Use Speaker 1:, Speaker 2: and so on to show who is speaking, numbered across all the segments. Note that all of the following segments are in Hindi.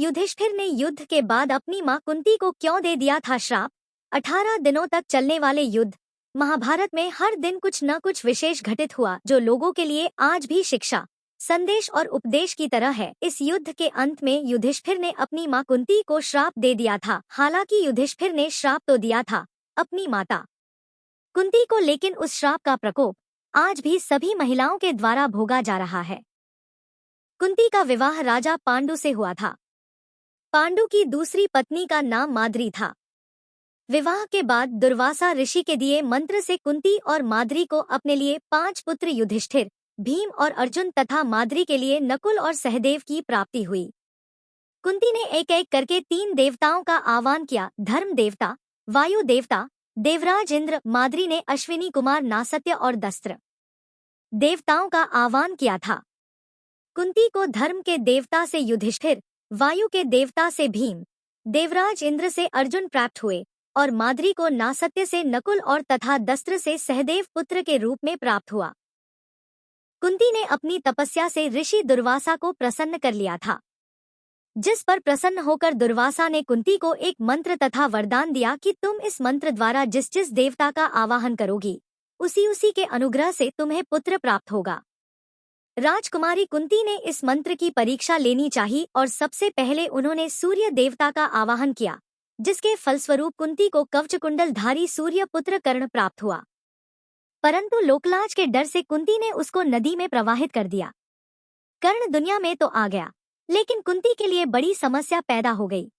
Speaker 1: युधिष्ठिर ने युद्ध के बाद अपनी मां कुंती को क्यों दे दिया था श्राप? 18 दिनों तक चलने वाले युद्ध महाभारत में हर दिन कुछ न कुछ विशेष घटित हुआ जो लोगों के लिए आज भी शिक्षा, संदेश और उपदेश की तरह है। इस युद्ध के अंत में युधिष्ठिर ने अपनी मां कुंती को श्राप दे दिया था। हालांकि युधिष्ठिर ने श्राप तो दिया था अपनी माता कुंती को, लेकिन उस श्राप का प्रकोप आज भी सभी महिलाओं के द्वारा भोगा जा रहा है। कुंती का विवाह राजा पांडु से हुआ था। पांडु की दूसरी पत्नी का नाम माद्री था। विवाह के बाद दुर्वासा ऋषि के दिए मंत्र से कुंती और माद्री को अपने लिए 5 पुत्र युधिष्ठिर, भीम और अर्जुन तथा माद्री के लिए नकुल और सहदेव की प्राप्ति हुई। कुंती ने एक एक करके 3 देवताओं का आह्वान किया, धर्म देवता, वायु देवता, देवराज इंद्र। माद्री ने अश्विनी कुमार नासत्य और दस्त्र देवताओं का आह्वान किया था। कुंती को धर्म के देवता से युधिष्ठिर, वायु के देवता से भीम, देवराज इंद्र से अर्जुन प्राप्त हुए और माद्री को नासत्य से नकुल और तथा दस्त्र से सहदेव पुत्र के रूप में प्राप्त हुआ। कुंती ने अपनी तपस्या से ऋषि दुर्वासा को प्रसन्न कर लिया था, जिस पर प्रसन्न होकर दुर्वासा ने कुंती को एक मंत्र तथा वरदान दिया कि तुम इस मंत्र द्वारा जिस जिस देवता का आवाहन करोगी उसी उसी के अनुग्रह से तुम्हें पुत्र प्राप्त होगा। राजकुमारी कुंती ने इस मंत्र की परीक्षा लेनी चाहिए और सबसे पहले उन्होंने सूर्य देवता का आवाहन किया, जिसके फलस्वरूप कुंती को कवच कुंडल धारी सूर्य पुत्र कर्ण प्राप्त हुआ। परंतु लोकलाज के डर से कुंती ने उसको नदी में प्रवाहित कर दिया। कर्ण दुनिया में तो आ गया, लेकिन कुंती के लिए बड़ी समस्या पैदा हो गई।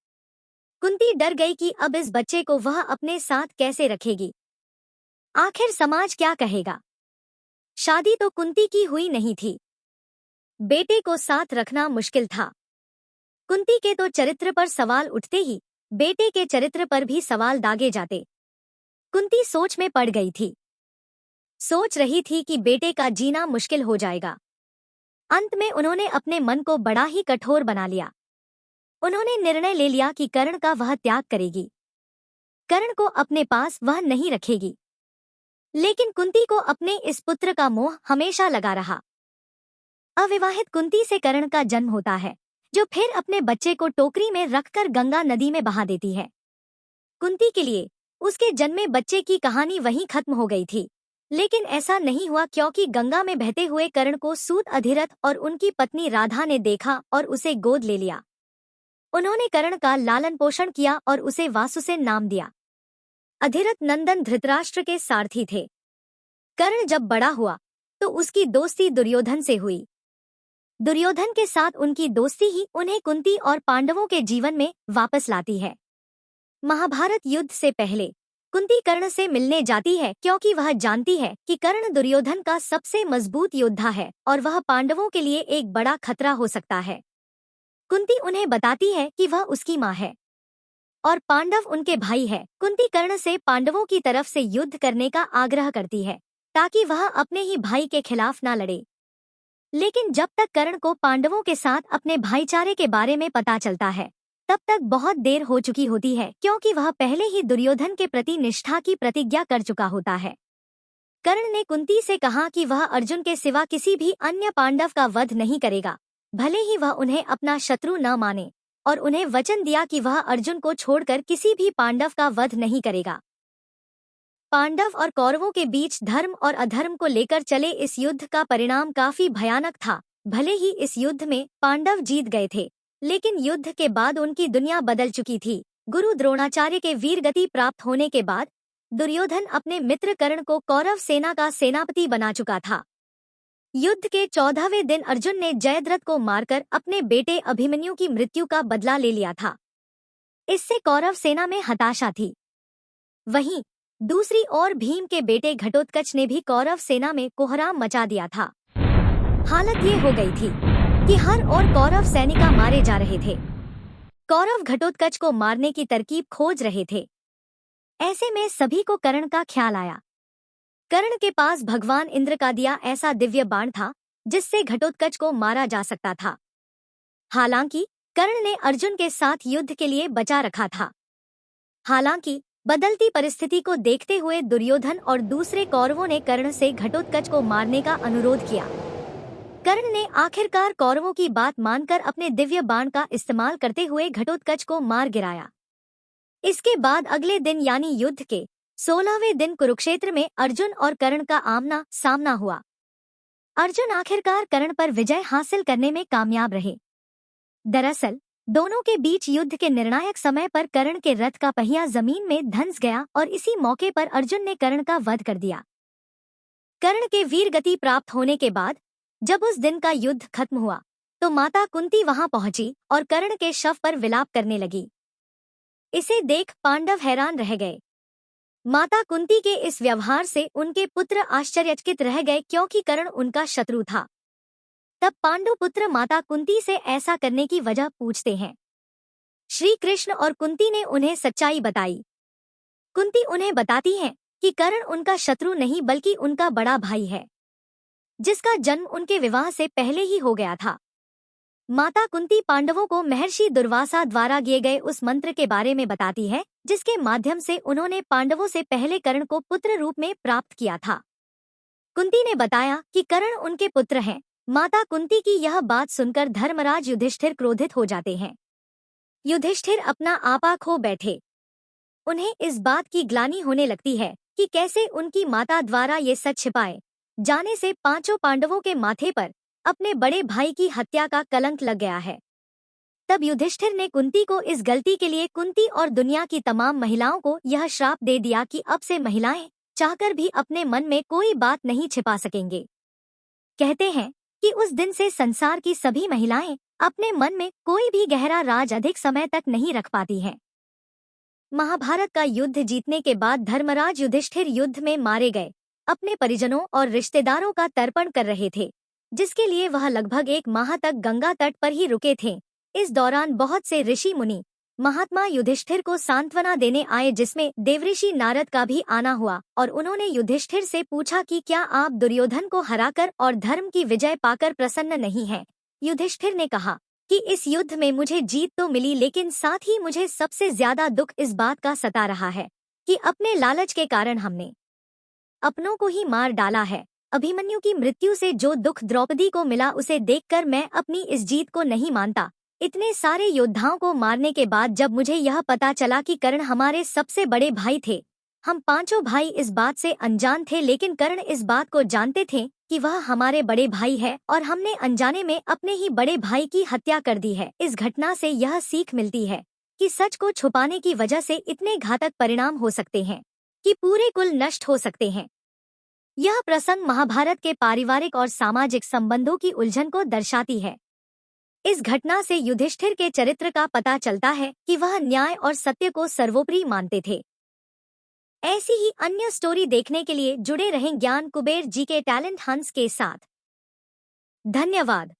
Speaker 1: कुंती डर गई कि अब इस बच्चे को वह अपने साथ कैसे रखेगी। आखिर समाज क्या कहेगा। शादी तो कुंती की हुई नहीं थी, बेटे को साथ रखना मुश्किल था। कुंती के तो चरित्र पर सवाल उठते ही बेटे के चरित्र पर भी सवाल दागे जाते। कुंती सोच में पड़ गई थी, सोच रही थी कि बेटे का जीना मुश्किल हो जाएगा। अंत में उन्होंने अपने मन को बड़ा ही कठोर बना लिया। उन्होंने निर्णय ले लिया कि कर्ण का वह त्याग करेगी, कर्ण को अपने पास वह नहीं रखेगी। लेकिन कुंती को अपने इस पुत्र का मोह हमेशा लगा रहा। अविवाहित कुंती से कर्ण का जन्म होता है, जो फिर अपने बच्चे को टोकरी में रखकर गंगा नदी में बहा देती है। कुंती के लिए उसके जन्मे बच्चे की कहानी वहीं खत्म हो गई थी, लेकिन ऐसा नहीं हुआ, क्योंकि गंगा में बहते हुए कर्ण को सूत अधिरथ और उनकी पत्नी राधा ने देखा और उसे गोद ले लिया। उन्होंने कर्ण का लालन पोषण किया और उसे वासुसेन नाम दिया। अधिरथ नंदन धृतराष्ट्र के सारथी थे। कर्ण जब बड़ा हुआ तो उसकी दोस्ती दुर्योधन से हुई। दुर्योधन के साथ उनकी दोस्ती ही उन्हें कुंती और पांडवों के जीवन में वापस लाती है। महाभारत युद्ध से पहले कुंती कर्ण से मिलने जाती है, क्योंकि वह जानती है कि कर्ण दुर्योधन का सबसे मजबूत योद्धा है और वह पांडवों के लिए एक बड़ा खतरा हो सकता है। कुंती उन्हें बताती है कि वह उसकी मां है और पांडव उनके भाई है। कुंती कर्ण से पांडवों की तरफ से युद्ध करने का आग्रह करती है, ताकि वह अपने ही भाई के खिलाफ ना लड़े। लेकिन जब तक कर्ण को पांडवों के साथ अपने भाईचारे के बारे में पता चलता है, तब तक बहुत देर हो चुकी होती है, क्योंकि वह पहले ही दुर्योधन के प्रति निष्ठा की प्रतिज्ञा कर चुका होता है। कर्ण ने कुंती से कहा कि वह अर्जुन के सिवा किसी भी अन्य पांडव का वध नहीं करेगा, भले ही वह उन्हें अपना शत्रु न माने, और उन्हें वचन दिया कि वह अर्जुन को छोड़कर किसी भी पांडव का वध नहीं करेगा। पांडव और कौरवों के बीच धर्म और अधर्म को लेकर चले इस युद्ध का परिणाम काफी भयानक था। भले ही इस युद्ध में पांडव जीत गए थे, लेकिन युद्ध के बाद उनकी दुनिया बदल चुकी थी। गुरु द्रोणाचार्य के वीरगति प्राप्त होने के बाद दुर्योधन अपने मित्र कर्ण को कौरव सेना का सेनापति बना चुका था। युद्ध के 14वें दिन अर्जुन ने जयद्रथ को मारकर अपने बेटे अभिमन्यु की मृत्यु का बदला ले लिया था। इससे कौरव सेना में हताशा थी। वहीं दूसरी ओर भीम के बेटे घटोत्कच ने भी कौरव सेना में कोहराम मचा दिया था। हालत ये हो गई थी कि हर ओर कौरव सैनिक मारे जा रहे थे। कौरव घटोत्कच को मारने की तरकीब खोज रहे थे। ऐसे में सभी को कर्ण का ख्याल आया। कर्ण के पास भगवान इंद्र का दिया ऐसा दिव्य बाण था जिससे घटोत्कच को मारा जा सकता था। हालांकि कर्ण ने अर्जुन के साथ युद्ध के लिए बचा रखा था। हालांकि बदलती परिस्थिति को देखते हुए दुर्योधन और दूसरे कौरवों ने कर्ण से घटोत्कच को मारने का अनुरोध किया। कर्ण ने आखिरकार कौरवों की बात मानकर अपने दिव्य बाण का इस्तेमाल करते हुए घटोत्कच को मार गिराया। इसके बाद अगले दिन यानी युद्ध के 16वें दिन कुरुक्षेत्र में अर्जुन और कर्ण का आमना सामना हुआ। अर्जुन आखिरकार कर्ण पर विजय हासिल करने में कामयाब रहे। दरअसल दोनों के बीच युद्ध के निर्णायक समय पर कर्ण के रथ का पहिया जमीन में धंस गया और इसी मौके पर अर्जुन ने कर्ण का वध कर दिया। कर्ण के वीर गति प्राप्त होने के बाद जब उस दिन का युद्ध खत्म हुआ तो माता कुंती वहां पहुंची और कर्ण के शव पर विलाप करने लगी। इसे देख पांडव हैरान रह गए। माता कुंती के इस व्यवहार से उनके पुत्र आश्चर्यचकित रह गए क्योंकि कर्ण उनका शत्रु था। तब पांडु पुत्र माता कुंती से ऐसा करने की वजह पूछते हैं। श्री कृष्ण और कुंती ने उन्हें सच्चाई बताई। कुंती उन्हें बताती हैं कि कर्ण उनका शत्रु नहीं बल्कि उनका बड़ा भाई है, जिसका जन्म उनके विवाह से पहले ही हो गया था। माता कुंती पांडवों को महर्षि दुर्वासा द्वारा किए गए उस मंत्र के बारे में बताती है जिसके माध्यम से उन्होंने पांडवों से पहले कर्ण को पुत्र रूप में प्राप्त किया था। कुंती ने बताया कि कर्ण उनके पुत्र हैं। माता कुंती की यह बात सुनकर धर्मराज युधिष्ठिर क्रोधित हो जाते हैं। युधिष्ठिर अपना आपा खो बैठे। उन्हें इस बात की ग्लानि होने लगती है कि कैसे उनकी माता द्वारा ये सच छिपाए जाने से पांचों पांडवों के माथे पर अपने बड़े भाई की हत्या का कलंक लग गया है। तब युधिष्ठिर ने कुंती को इस गलती के लिए कुंती और दुनिया की तमाम महिलाओं को यह श्राप दे दिया कि अब से महिलाएं चाहकर भी अपने मन में कोई बात नहीं छिपा सकेंगे। कहते हैं कि उस दिन से संसार की सभी महिलाएं अपने मन में कोई भी गहरा राज अधिक समय तक नहीं रख पाती हैं। महाभारत का युद्ध जीतने के बाद धर्मराज युधिष्ठिर युद्ध में मारे गए अपने परिजनों और रिश्तेदारों का तर्पण कर रहे थे, जिसके लिए वह लगभग 1 माह तक गंगा तट पर ही रुके थे। इस दौरान बहुत से ऋषि मुनि महात्मा युधिष्ठिर को सांत्वना देने आए, जिसमें देवऋषि नारद का भी आना हुआ और उन्होंने युधिष्ठिर से पूछा कि क्या आप दुर्योधन को हराकर और धर्म की विजय पाकर प्रसन्न नहीं हैं? युधिष्ठिर ने कहा कि इस युद्ध में मुझे जीत तो मिली, लेकिन साथ ही मुझे सबसे ज्यादा दुख इस बात का सता रहा है कि अपने लालच के कारण हमने अपनों को ही मार डाला है। अभिमन्यु की मृत्यु से जो दुख द्रौपदी को मिला उसे देखकर मैं अपनी इस जीत को नहीं मानता। इतने सारे योद्धाओं को मारने के बाद जब मुझे यह पता चला कि कर्ण हमारे सबसे बड़े भाई थे, हम पांचों भाई इस बात से अनजान थे, लेकिन कर्ण इस बात को जानते थे कि वह हमारे बड़े भाई है और हमने अनजाने में अपने ही बड़े भाई की हत्या कर दी है। इस घटना से यह सीख मिलती है कि सच को छुपाने की वजह से इतने घातक परिणाम हो सकते हैं कि पूरे कुल नष्ट हो सकते हैं। यह प्रसंग महाभारत के पारिवारिक और सामाजिक संबंधों की उलझन को दर्शाती है। इस घटना से युधिष्ठिर के चरित्र का पता चलता है कि वह न्याय और सत्य को सर्वोपरि मानते थे। ऐसी ही अन्य स्टोरी देखने के लिए जुड़े रहें ज्ञान कुबेर जी के टैलेंट हंट्स के साथ। धन्यवाद।